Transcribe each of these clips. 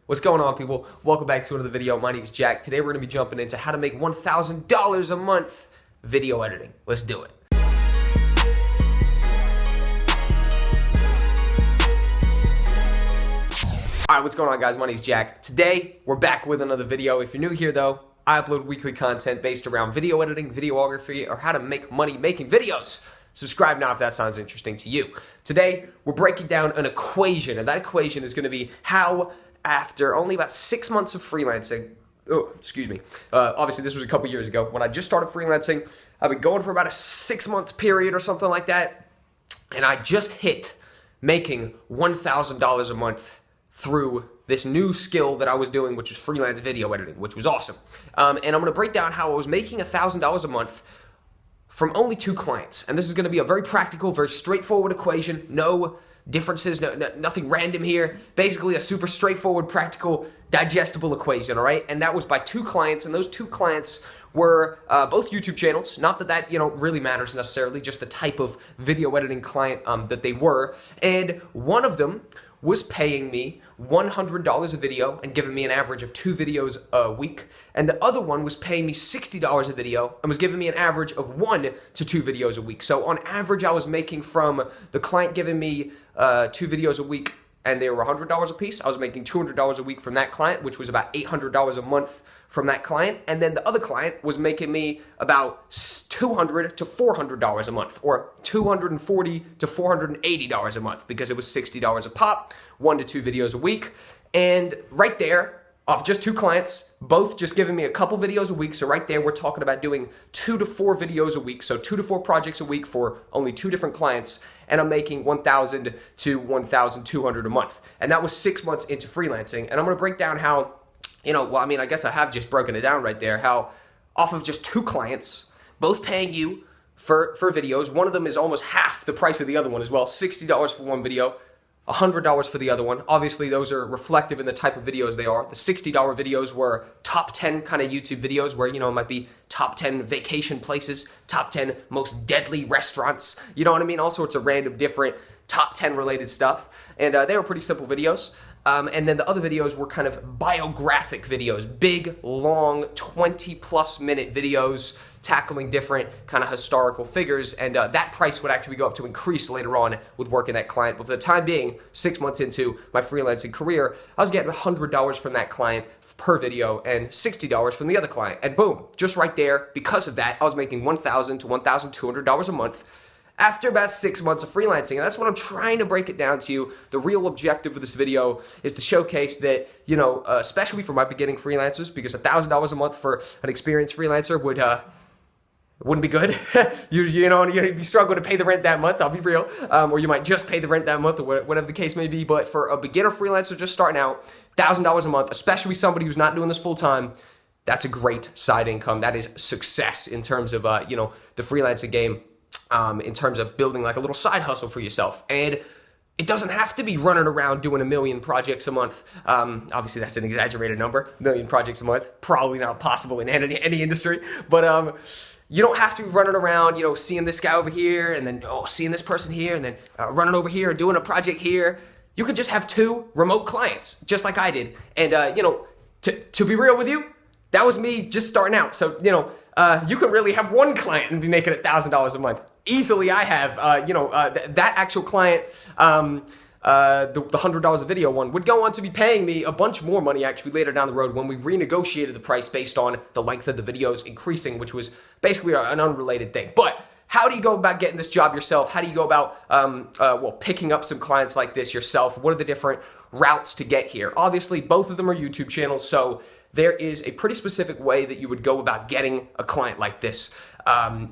What's going on, people? Welcome back to another video. My name is Jack. Today we're going to be jumping into how to make $1,000 a month video editing. Let's do it. Alright, what's going on, guys? My name is Jack. Today we're back with another video. If you're new here though, I upload weekly content based around video editing, videography, or how to make money making videos. Subscribe now if that sounds interesting to you. Today we're breaking down an equation, and that equation is going to be how after only about 6 months of freelancing, obviously this was a couple years ago when I just started freelancing. I've been going for about a 6-month period or something like that, and I just hit making $1,000 a month through this new skill that I was doing, which was freelance video editing, which was awesome. And I'm going to break down how I was making $1,000 a month from only 2 clients. And this is going to be a very practical, very straightforward equation. No differences, nothing random here. Basically a super straightforward, practical, digestible equation, all right? And that was by 2 clients, and those 2 clients were both YouTube channels. Not that really matters necessarily, just the type of video editing client that they were. And one of them was paying me $100 a video and giving me an average of 2 videos a week. And the other one was paying me $60 a video and was giving me an average of 1 to 2 videos a week. So on average, I was making from the client giving me 2 videos a week, and they were $100 a piece. I was making $200 a week from that client, which was about $800 a month from that client. And then the other client was making me about $200 to $400 a month, or $240 to $480 a month, because it was $60 a pop, 1 to 2 videos a week. And right there, off just 2 clients, both just giving me a couple videos a week. So right there, we're talking about doing 2 to 4 videos a week. So 2 to 4 projects a week for only 2 different clients. And I'm making $1,000 to $1,200 a month. And that was 6 months into freelancing. And I'm going to break down how, I guess I have just broken it down right there, how off of just 2 clients, both paying you for videos. One of them is almost half the price of the other one as well. $60 for one video, $100 for the other one. Obviously, those are reflective in the type of videos they are. The $60 videos were top 10 kind of YouTube videos where, it might be top 10 vacation places, top 10 most deadly restaurants, you know what I mean? All sorts of random different top 10 related stuff. And they were pretty simple videos. And then the other videos were kind of biographic videos, big, long, 20-plus minute videos tackling different kind of historical figures. And that price would actually go up to increase later on with working that client. But for the time being, 6 months into my freelancing career, I was getting $100 from that client per video and $60 from the other client. And boom, just right there, because of that, I was making $1,000 to $1,200 a month after about 6 months of freelancing. And that's what I'm trying to break it down to you. The real objective of this video is to showcase that, especially for my beginning freelancers, because $1,000 a month for an experienced freelancer wouldn't be good. You'd be struggling to pay the rent that month, I'll be real. Or you might just pay the rent that month, or whatever the case may be. But for a beginner freelancer just starting out, $1,000 a month, especially somebody who's not doing this full time, that's a great side income. That is success in terms of, the freelancing game. In terms of building like a little side hustle for yourself. And it doesn't have to be running around doing 1 million projects a month. Obviously that's an exaggerated number, 1 million projects a month, probably not possible in any industry, but you don't have to be running around, seeing this guy over here, and then seeing this person here, and then running over here and doing a project here. You could just have 2 remote clients, just like I did. And to be real with you, that was me just starting out. So you can really have 1 client and be making $1,000 a month. Easily, I have, that actual client, the $100 a video one, would go on to be paying me a bunch more money actually later down the road when we renegotiated the price based on the length of the videos increasing, which was basically an unrelated thing. But how do you go about getting this job yourself? How do you go about, picking up some clients like this yourself? What are the different routes to get here? Obviously, both of them are YouTube channels, so there is a pretty specific way that you would go about getting a client like this.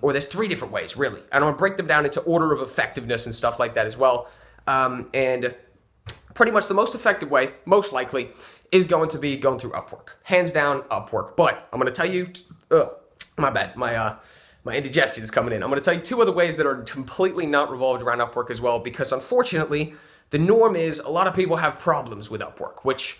Or there's 3 different ways, really. And I'm going to break them down into order of effectiveness and stuff like that as well. And pretty much the most effective way, most likely, is going to be going through Upwork. Hands down, Upwork. But I'm going to tell you, my bad, my indigestion is coming in. I'm going to tell you 2 other ways that are completely not revolved around Upwork as well, because unfortunately, the norm is a lot of people have problems with Upwork, which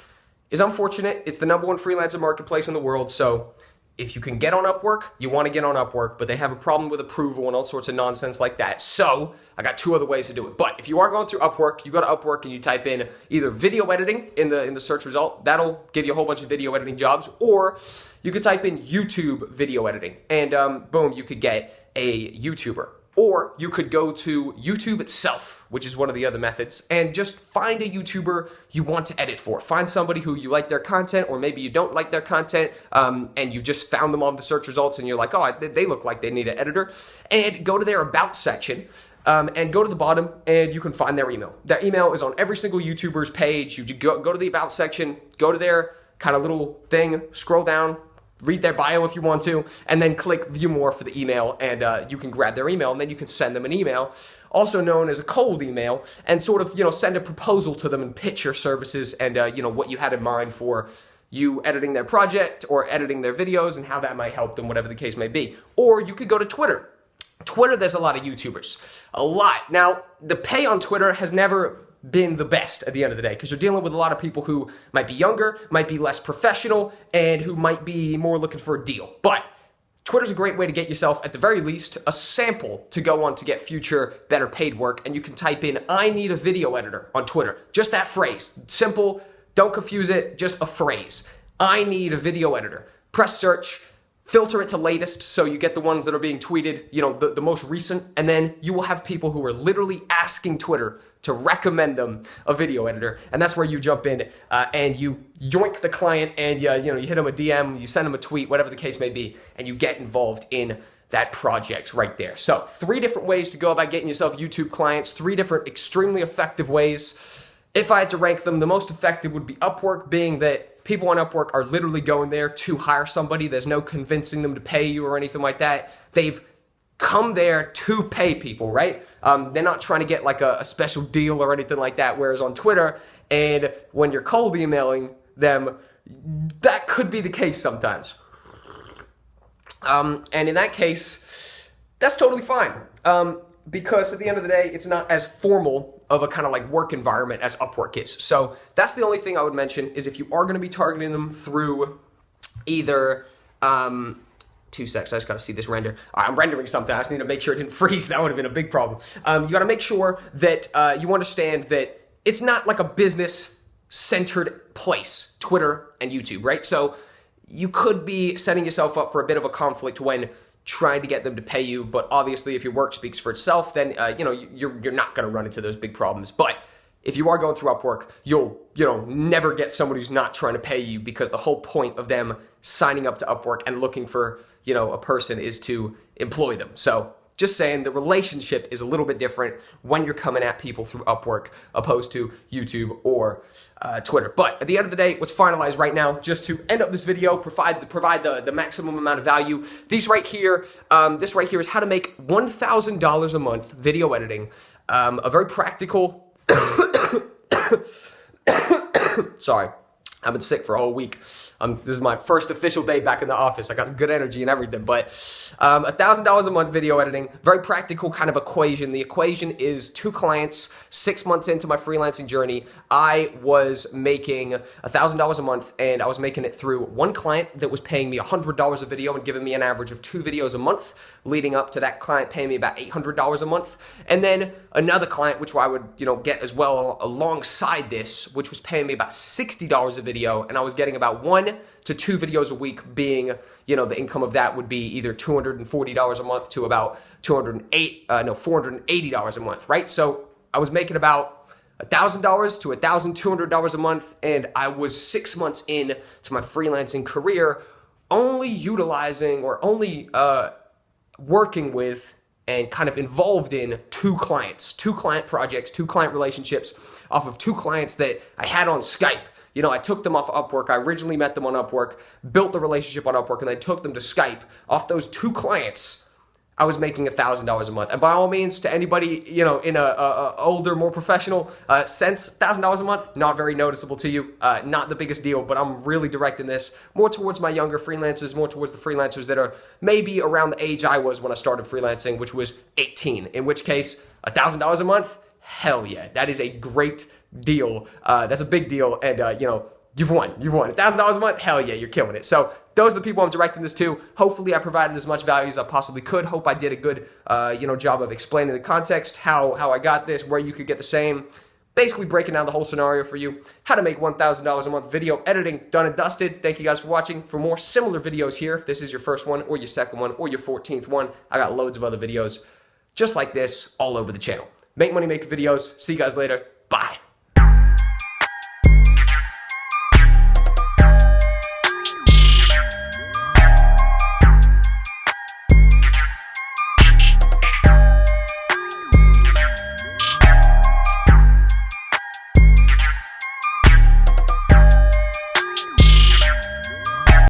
is unfortunate. It's the #1 freelancer marketplace in the world, so if you can get on Upwork, you want to get on Upwork, but they have a problem with approval and all sorts of nonsense like that. So I got two other ways to do it. But if you are going through Upwork, you go to Upwork and you type in either video editing in the search result. That'll give you a whole bunch of video editing jobs. Or you could type in YouTube video editing, and boom, you could get a YouTuber. Or you could go to YouTube itself, which is one of the other methods, and just find a YouTuber you want to edit for. Find somebody who you like their content, or maybe you don't like their content, and you just found them on the search results, and you're like, oh, they look like they need an editor. And go to their About section, and go to the bottom, and you can find their email. Their email is on every single YouTuber's page. You go to the About section, go to their kind of little thing, scroll down, read their bio if you want to, and then click view more for the email, and you can grab their email, and then you can send them an email, also known as a cold email, and sort of, send a proposal to them and pitch your services and, what you had in mind for you editing their project or editing their videos and how that might help them, whatever the case may be. Or you could go to Twitter. Twitter, there's a lot of YouTubers. A lot. Now, the pay on Twitter has never been the best at the end of the day, because you're dealing with a lot of people who might be younger, might be less professional, and who might be more looking for a deal. But Twitter's a great way to get yourself, at the very least, a sample to go on to get future better paid work. And you can type in, I need a video editor on Twitter. Just that phrase. Simple. Don't confuse it. Just a phrase. I need a video editor. Press search. Filter it to latest, so you get the ones that are being tweeted, the most recent, and then you will have people who are literally asking Twitter to recommend them a video editor, and that's where you jump in and you yoink the client, and you hit them a DM, you send them a tweet, whatever the case may be, and you get involved in that project right there. So 3 different ways to go about getting yourself YouTube clients, 3 different extremely effective ways. If I had to rank them, the most effective would be Upwork, being that people on Upwork are literally going there to hire somebody. There's no convincing them to pay you or anything like that. They've come there to pay people, right? They're not trying to get like a special deal or anything like that. Whereas on Twitter, and when you're cold emailing them, that could be the case sometimes. And in that case, that's totally fine. Because at the end of the day, it's not as formal of a kind of like work environment as Upwork is. So that's the only thing I would mention, is if you are going to be targeting them through either, 2 secs, I just got to see this render. All right, I'm rendering something. I just need to make sure it didn't freeze. That would have been a big problem. You got to make sure that you understand that it's not like a business-centered place, Twitter and YouTube, right? So you could be setting yourself up for a bit of a conflict when trying to get them to pay you, but obviously if your work speaks for itself, then you're not going to run into those big problems. But if you are going through Upwork, you'll never get somebody who's not trying to pay you, because the whole point of them signing up to Upwork and looking for a person is to employ them. So just saying, the relationship is a little bit different when you're coming at people through Upwork opposed to YouTube or Twitter. But at the end of the day, let's finalize right now, just to end up this video, provide the maximum amount of value. This right here is how to make $1,000 a month video editing. A very practical. Sorry, I've been sick for a whole week. This is my first official day back in the office. I got good energy and everything, but $1,000 a month video editing, very practical kind of equation. The equation is 2 clients. 6 months into my freelancing journey, I was making $1,000 a month, and I was making it through 1 client that was paying me $100 a video and giving me an average of 2 videos a month, leading up to that client paying me about $800 a month. And then another client, which I would get as well alongside this, which was paying me about $60 a video, and I was getting about 1 to 2 videos a week, being, the income of that would be either $240 a month to about $480 a month, right? So I was making about $1,000 to $1,200 a month, and I was 6 months in to my freelancing career, only utilizing or only working with and kind of involved in 2 clients, 2 client projects, 2 client relationships off of 2 clients that I had on Skype. I took them off Upwork. I originally met them on Upwork, built the relationship on Upwork, and I took them to Skype. Off those 2 clients, I was making $1,000 a month. And by all means, to anybody, in a older, more professional sense, $1,000 a month, not very noticeable to you, not the biggest deal, but I'm really directing this more towards my younger freelancers, more towards the freelancers that are maybe around the age I was when I started freelancing, which was 18, in which case, $1,000 a month, hell yeah, that is a great deal. That's a big deal, and you've won. $1,000 a month, hell yeah, you're killing it. So those are the people I'm directing this to. Hopefully I provided as much value as I possibly could. Hope I did a good job of explaining the context, how I got this, where you could get the same. Basically breaking down the whole scenario for you. How to make $1,000 a month video editing done and dusted. Thank you guys for watching. For more similar videos here, if this is your first one or your second one or your 14th one, I got loads of other videos just like this all over the channel. Make money, make videos. See you guys later.